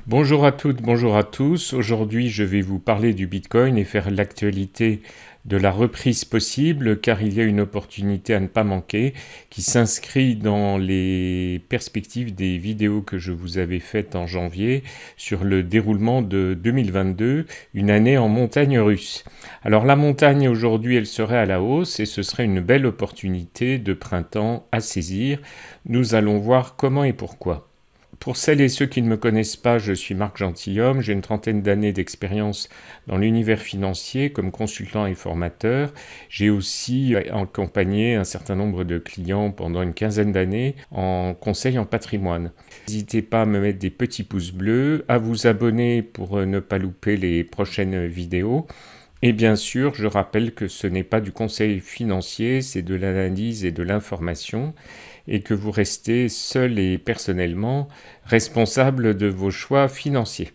Bonjour à toutes, bonjour à tous. Aujourd'hui, je vais vous parler du Bitcoin et faire l'actualité de la reprise possible, car il y a une opportunité à ne pas manquer qui s'inscrit dans les perspectives des vidéos que je vous avais faites en janvier sur le déroulement de 2022, une année en montagne russe. Alors la montagne aujourd'hui, elle serait à la hausse et ce serait une belle opportunité de printemps à saisir. Nous allons voir comment et pourquoi. Pour celles et ceux qui ne me connaissent pas, je suis Marc Gentilhomme, j'ai une trentaine d'années d'expérience dans l'univers financier comme consultant et formateur. J'ai aussi accompagné un certain nombre de clients pendant une quinzaine d'années en conseil en patrimoine. N'hésitez pas à me mettre des petits pouces bleus, à vous abonner pour ne pas louper les prochaines vidéos. Et bien sûr, je rappelle que ce n'est pas du conseil financier, c'est de l'analyse et de l'information, et que vous restez seul et personnellement responsable de vos choix financiers.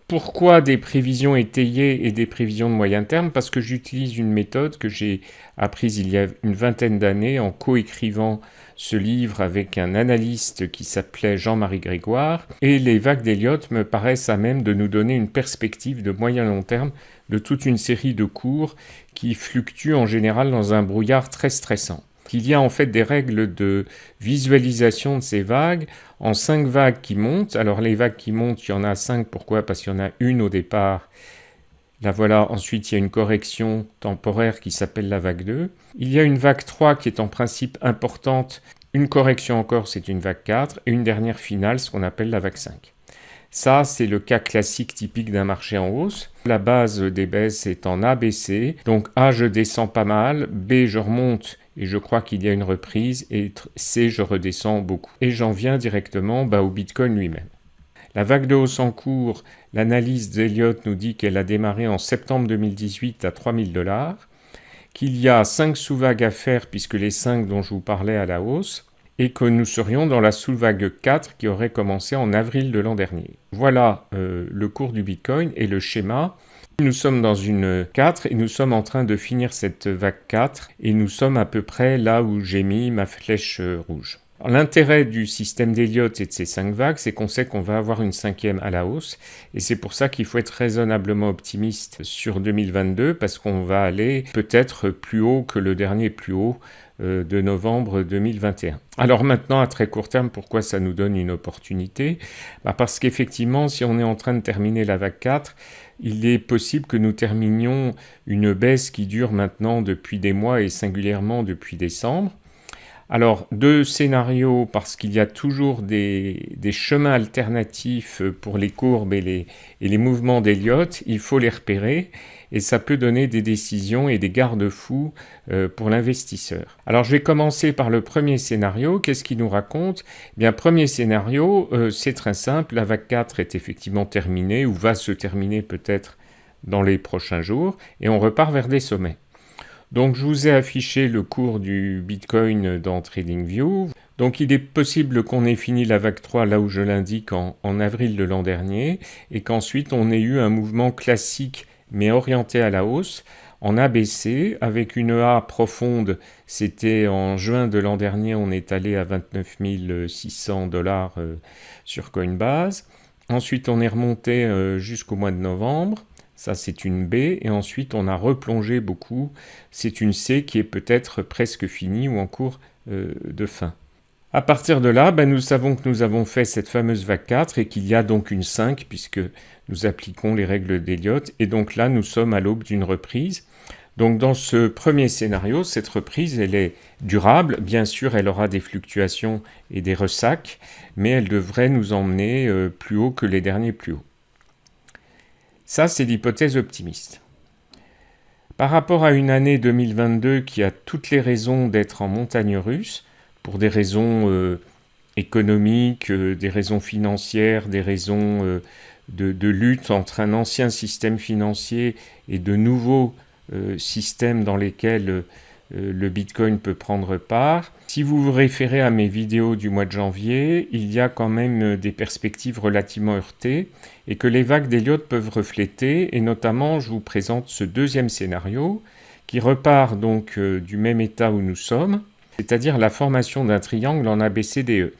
Pourquoi des prévisions étayées et des prévisions de moyen terme? Parce que j'utilise une méthode que j'ai apprise il y a une vingtaine d'années en coécrivant ce livre avec un analyste qui s'appelait Jean-Marie Grégoire, et les vagues d'Elliott me paraissent à même de nous donner une perspective de moyen long terme de toute une série de cours qui fluctuent en général dans un brouillard très stressant. Il y a en fait des règles de visualisation de ces vagues en 5 vagues qui montent. Alors les vagues qui montent, il y en a 5, pourquoi? Parce qu'il y en a une au départ. Là voilà, ensuite il y a une correction temporaire qui s'appelle la vague 2. Il y a une vague 3 qui est en principe importante, une correction encore, c'est une vague 4, et une dernière finale, ce qu'on appelle la vague 5. Ça, c'est le cas classique typique d'un marché en hausse. La base des baisses est en ABC. Donc A, je descends pas mal. B, je remonte et je crois qu'il y a une reprise. Et C, je redescends beaucoup. Et j'en viens directement au Bitcoin lui-même. La vague de hausse en cours, l'analyse d'Elliott nous dit qu'elle a démarré en septembre 2018 à 3000 $, qu'il y a 5 sous-vagues à faire puisque les 5 dont je vous parlais à la hausse, et que nous serions dans la sous-vague 4 qui aurait commencé en avril de l'an dernier. Voilà le cours du Bitcoin et le schéma. Nous sommes dans une 4 et nous sommes en train de finir cette vague 4 et nous sommes à peu près là où j'ai mis ma flèche rouge. L'intérêt du système d'Elliott et de ces 5 vagues, c'est qu'on sait qu'on va avoir une cinquième à la hausse et c'est pour ça qu'il faut être raisonnablement optimiste sur 2022 parce qu'on va aller peut-être plus haut que le dernier plus haut de novembre 2021. Alors maintenant, à très court terme, pourquoi ça nous donne une opportunité? Parce qu'effectivement, si on est en train de terminer la vague 4, il est possible que nous terminions une baisse qui dure maintenant depuis des mois et singulièrement depuis décembre. Alors, 2 scénarios, parce qu'il y a toujours des chemins alternatifs pour les courbes et les mouvements d'Elliott, il faut les repérer, et ça peut donner des décisions et des garde-fous pour l'investisseur. Alors, je vais commencer par le premier scénario. Qu'est-ce qu'il nous raconte? Eh bien, premier scénario, c'est très simple, la vague 4 est effectivement terminée, ou va se terminer peut-être dans les prochains jours, et on repart vers des sommets. Donc je vous ai affiché le cours du Bitcoin dans TradingView. Donc il est possible qu'on ait fini la vague 3 là où je l'indique en avril de l'an dernier et qu'ensuite on ait eu un mouvement classique mais orienté à la hausse en ABC avec une A profonde. C'était en juin de l'an dernier, on est allé à 29 600 $ sur Coinbase. Ensuite on est remonté jusqu'au mois de novembre. Ça, c'est une B, et ensuite on a replongé beaucoup. C'est une C qui est peut-être presque finie ou en cours de fin. À partir de là, nous savons que nous avons fait cette fameuse vague 4 et qu'il y a donc une 5 puisque nous appliquons les règles d'Elliott. Et donc là, nous sommes à l'aube d'une reprise. Donc dans ce premier scénario, cette reprise, elle est durable. Bien sûr, elle aura des fluctuations et des ressacs, mais elle devrait nous emmener plus haut que les derniers plus hauts. Ça, c'est l'hypothèse optimiste. Par rapport à une année 2022 qui a toutes les raisons d'être en montagne russe, pour des raisons économiques, des raisons financières, des raisons de lutte entre un ancien système financier et de nouveaux systèmes dans lesquels le Bitcoin peut prendre part. Si vous vous référez à mes vidéos du mois de janvier, il y a quand même des perspectives relativement heurtées et que les vagues d'Elliott peuvent refléter, et notamment je vous présente ce deuxième scénario qui repart donc du même état où nous sommes, c'est-à-dire la formation d'un triangle en ABCDE.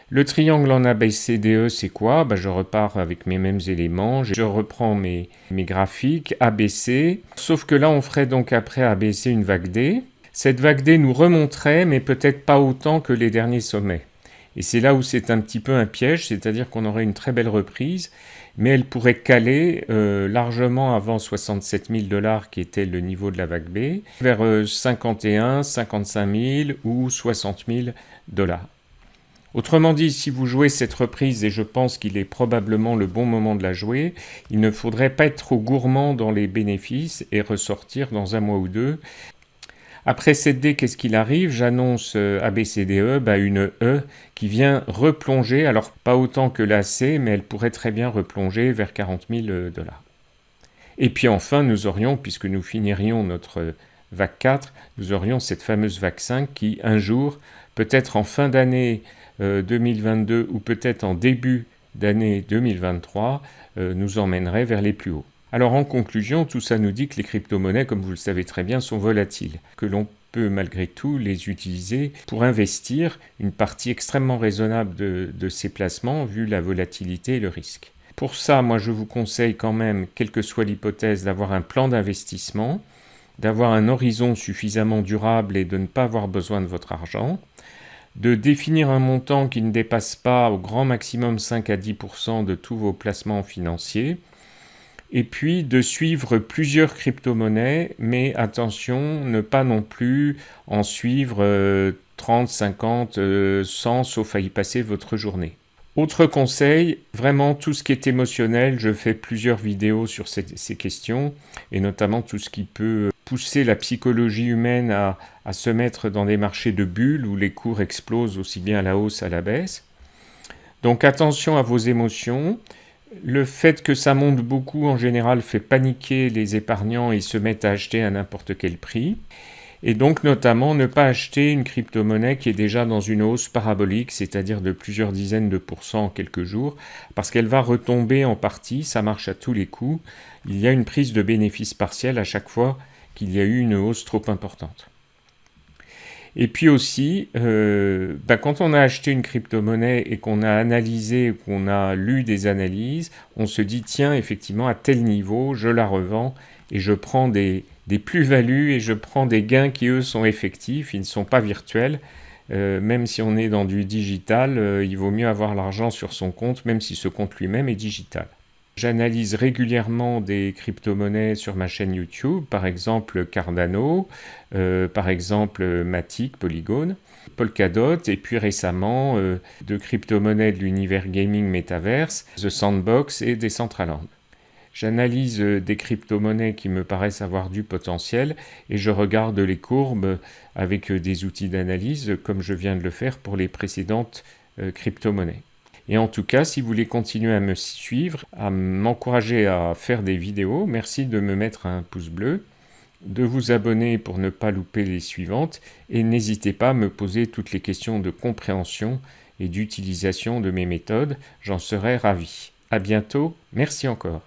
Le triangle en ABCDE, c'est quoi? Je repars avec mes mêmes éléments, je reprends mes graphiques ABC, sauf que là on ferait donc après ABC une vague D. Cette vague D nous remonterait, mais peut-être pas autant que les derniers sommets. Et c'est là où c'est un petit peu un piège, c'est-à-dire qu'on aurait une très belle reprise, mais elle pourrait caler largement avant 67 000 $ qui était le niveau de la vague B, vers 51, 55 000 ou 60 000 $. Autrement dit, si vous jouez cette reprise, et je pense qu'il est probablement le bon moment de la jouer, il ne faudrait pas être trop gourmand dans les bénéfices et ressortir dans un mois ou deux. Après cette D, qu'est-ce qu'il arrive? J'annonce ABCDE, une E qui vient replonger, alors pas autant que la C, mais elle pourrait très bien replonger vers 40 000 $. Et puis enfin, nous aurions, puisque nous finirions notre vague 4, nous aurions cette fameuse vague 5 qui, un jour, peut-être en fin d'année 2022 ou peut-être en début d'année 2023, nous emmènerait vers les plus hauts. Alors en conclusion, tout ça nous dit que les crypto-monnaies, comme vous le savez très bien, sont volatiles, que l'on peut malgré tout les utiliser pour investir une partie extrêmement raisonnable de ces placements vu la volatilité et le risque. Pour ça, moi je vous conseille quand même, quelle que soit l'hypothèse, d'avoir un plan d'investissement, d'avoir un horizon suffisamment durable et de ne pas avoir besoin de votre argent, de définir un montant qui ne dépasse pas au grand maximum 5 à 10% de tous vos placements financiers, et puis de suivre plusieurs crypto-monnaies, mais attention, ne pas non plus en suivre 30, 50, 100, sauf à y passer votre journée. Autre conseil, vraiment tout ce qui est émotionnel, je fais plusieurs vidéos sur ces questions, et notamment tout ce qui peut pousser la psychologie humaine à se mettre dans des marchés de bulles où les cours explosent aussi bien à la hausse à la baisse. Donc attention à vos émotions. Le fait que ça monte beaucoup, en général, fait paniquer les épargnants et ils se mettent à acheter à n'importe quel prix. Et donc, notamment, ne pas acheter une crypto-monnaie qui est déjà dans une hausse parabolique, c'est-à-dire de plusieurs dizaines de pourcents en quelques jours, parce qu'elle va retomber en partie, ça marche à tous les coups. Il y a une prise de bénéfice partiel à chaque fois qu'il y a eu une hausse trop importante. Et puis aussi, quand on a acheté une crypto-monnaie et qu'on a analysé, qu'on a lu des analyses, on se dit, tiens, effectivement, à tel niveau, je la revends et je prends des plus-values et je prends des gains qui, eux, sont effectifs, ils ne sont pas virtuels. Même si on est dans du digital, il vaut mieux avoir l'argent sur son compte, même si ce compte lui-même est digital. J'analyse régulièrement des crypto-monnaies sur ma chaîne YouTube, par exemple Cardano, par exemple Matic, Polygon, Polkadot, et puis récemment de crypto-monnaies de l'univers gaming Metaverse, The Sandbox et Decentraland. J'analyse des crypto-monnaies qui me paraissent avoir du potentiel et je regarde les courbes avec des outils d'analyse comme je viens de le faire pour les précédentes crypto-monnaies. Et en tout cas, si vous voulez continuer à me suivre, à m'encourager à faire des vidéos, merci de me mettre un pouce bleu, de vous abonner pour ne pas louper les suivantes, et n'hésitez pas à me poser toutes les questions de compréhension et d'utilisation de mes méthodes, j'en serai ravi. À bientôt, merci encore.